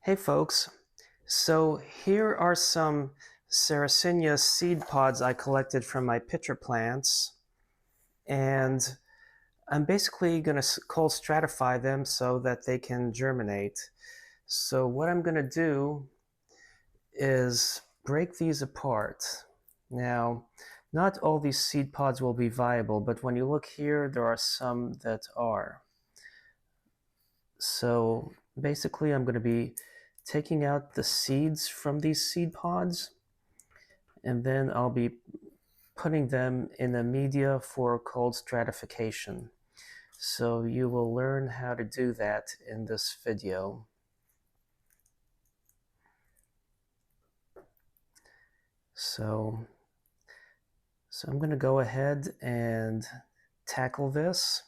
Hey folks, so here are some Sarracenia seed pods I collected from my pitcher plants, and I'm basically going to cold stratify them so that they can germinate. So what I'm going to do is break these apart. Now, not all these seed pods will be viable, but when you look here, there are some that are. So basically I'm going to be taking out the seeds from these seed pods, and then I'll be putting them in a media for cold stratification. So you will learn how to do that in this video. So I'm going to go ahead and tackle this,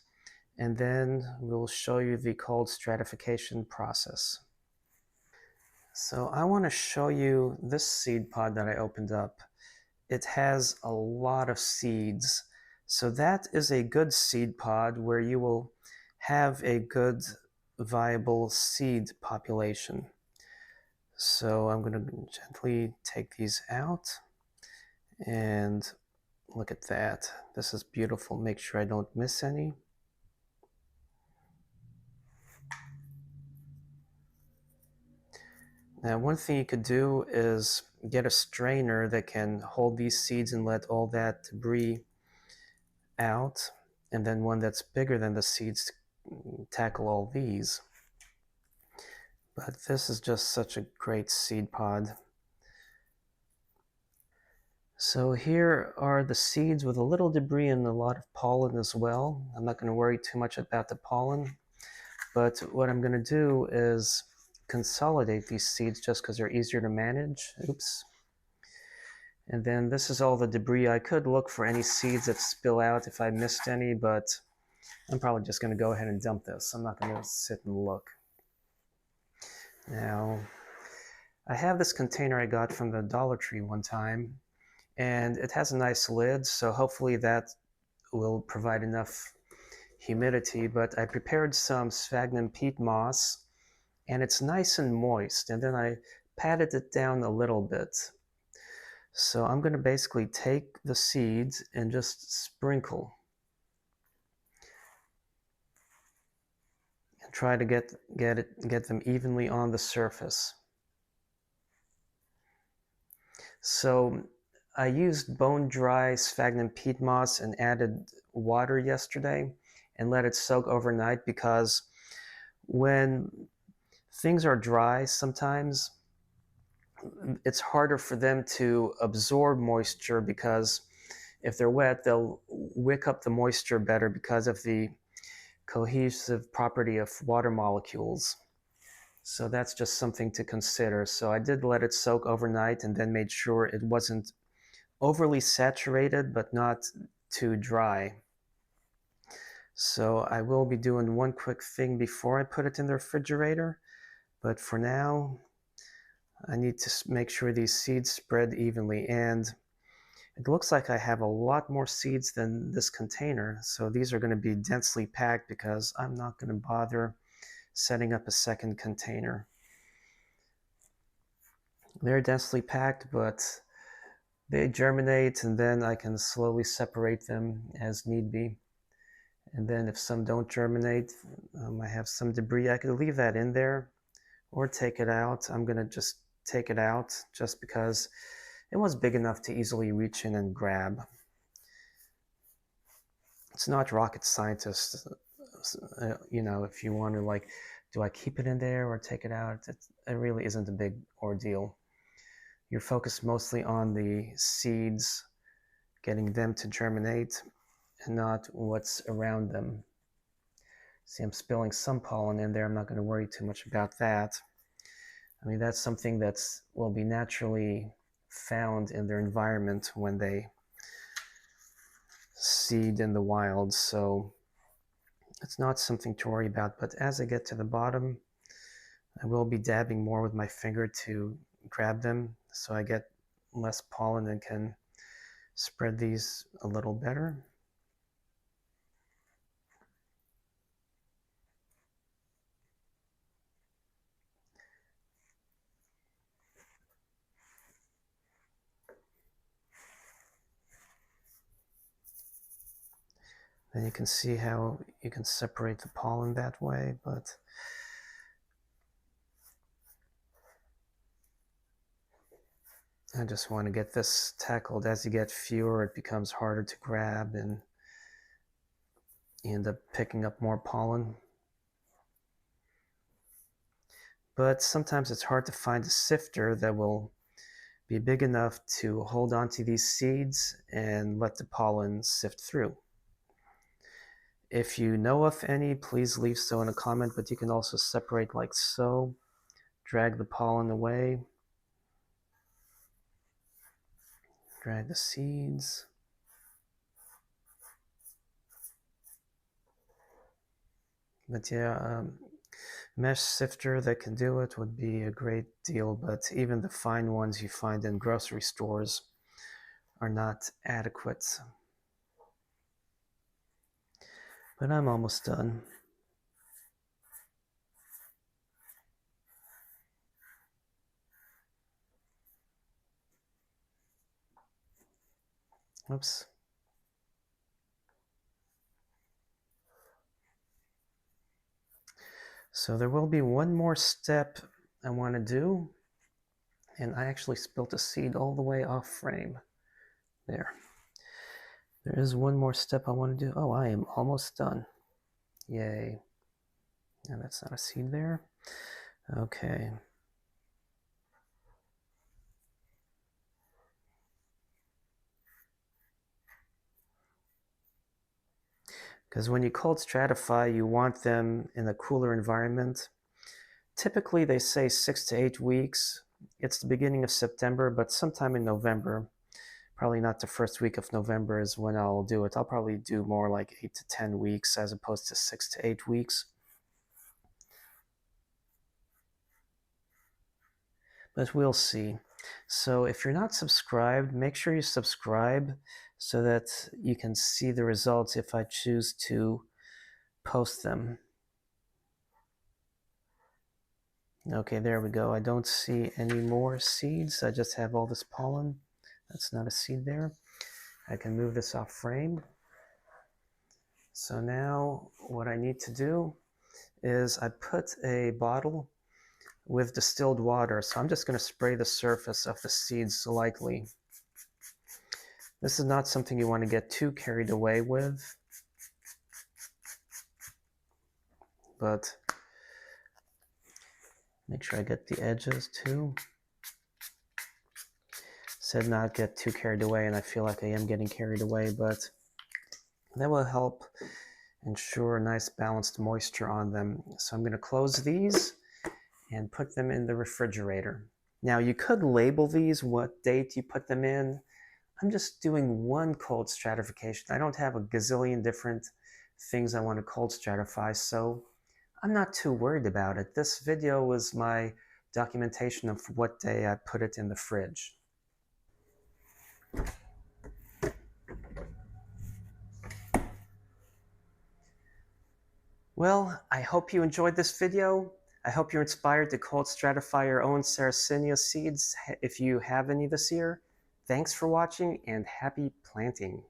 and then we'll show you the cold stratification process. So I want to show you this seed pod that I opened up. It has a lot of seeds. So that is a good seed pod where you will have a good viable seed population. So I'm going to gently take these out, and look at that. This is beautiful. Make sure I don't miss any. Now, one thing you could do is get a strainer that can hold these seeds and let all that debris out, and then one that's bigger than the seeds to tackle all these. But this is just such a great seed pod. So here are the seeds with a little debris and a lot of pollen as well. I'm not going to worry too much about the pollen, but what I'm going to do is consolidate these seeds just because they're easier to manage. Oops. And then this is all the debris. I could look for any seeds that spill out if I missed any, but I'm probably just going to go ahead and dump this. I'm not going to sit and look. Now, I have this container I got from the Dollar Tree one time, and it has a nice lid, so hopefully that will provide enough humidity. But I prepared some sphagnum peat moss, and it's nice and moist, and then I patted it down a little bit. So I'm going to basically take the seeds and just sprinkle and try to get them evenly on the surface. So I used bone-dry sphagnum peat moss and added water yesterday and let it soak overnight, because when things are dry, sometimes it's harder for them to absorb moisture, because if they're wet, they'll wick up the moisture better because of the cohesive property of water molecules. So that's just something to consider. So I did let it soak overnight and then made sure it wasn't overly saturated but not too dry. So I will be doing one quick thing before I put it in the refrigerator, but for now I need to make sure these seeds spread evenly, and it looks like I have a lot more seeds than this container, so these are going to be densely packed because I'm not going to bother setting up a second container. They're densely packed, but they germinate, and then I can slowly separate them as need be. And then if some don't germinate, I have some debris. I could leave that in there or take it out. I'm going to just take it out just because it was big enough to easily reach in and grab. It's not rocket scientist, if you wonder, like, do I keep it in there or take it out? It really isn't a big ordeal. You're focused mostly on the seeds, getting them to germinate, and not what's around them. See, I'm spilling some pollen in there. I'm not going to worry too much about that. I mean, that's something that will be naturally found in their environment when they seed in the wild, so it's not something to worry about. But as I get to the bottom, I will be dabbing more with my finger to grab them so I get less pollen and can spread these a little better. Then you can see how you can separate the pollen that way, but I just want to get this tackled. As you get fewer, it becomes harder to grab and you end up picking up more pollen. But sometimes it's hard to find a sifter that will be big enough to hold onto these seeds and let the pollen sift through. If you know of any, please leave so in a comment, but you can also separate like so, drag the pollen away, drag the seeds. But yeah, mesh sifter that can do it would be a great deal, but even the fine ones you find in grocery stores are not adequate. But I'm almost done. Oops. So there will be one more step I want to do, and I actually spilt a seed all the way off frame. There. There is one more step I want to do. Oh, I am almost done. Yay. And that's not a seed there. Okay. Because when you cold stratify, you want them in a cooler environment. Typically, they say 6 to 8 weeks. It's the beginning of September, but sometime in November, probably not the first week of November is when I'll do it. I'll probably do more like 8 to 10 weeks as opposed to 6 to 8 weeks. But we'll see. So if you're not subscribed, make sure you subscribe so that you can see the results if I choose to post them. Okay, there we go. I don't see any more seeds. I just have all this pollen. That's not a seed there. I can move this off frame. So now what I need to do is I put a bottle with distilled water. So I'm just going to spray the surface of the seeds lightly. This is not something you want to get too carried away with, but make sure I get the edges too. Said not get too carried away, and I feel like I am getting carried away, but that will help ensure nice balanced moisture on them. So I'm going to close these and put them in the refrigerator. Now you could label these what date you put them in. I'm just doing one cold stratification. I don't have a gazillion different things I want to cold stratify, so I'm not too worried about it. This video was my documentation of what day I put it in the fridge. Well, I hope you enjoyed this video. I hope you're inspired to cold stratify your own Sarracenia seeds if you have any this year. Thanks for watching and happy planting.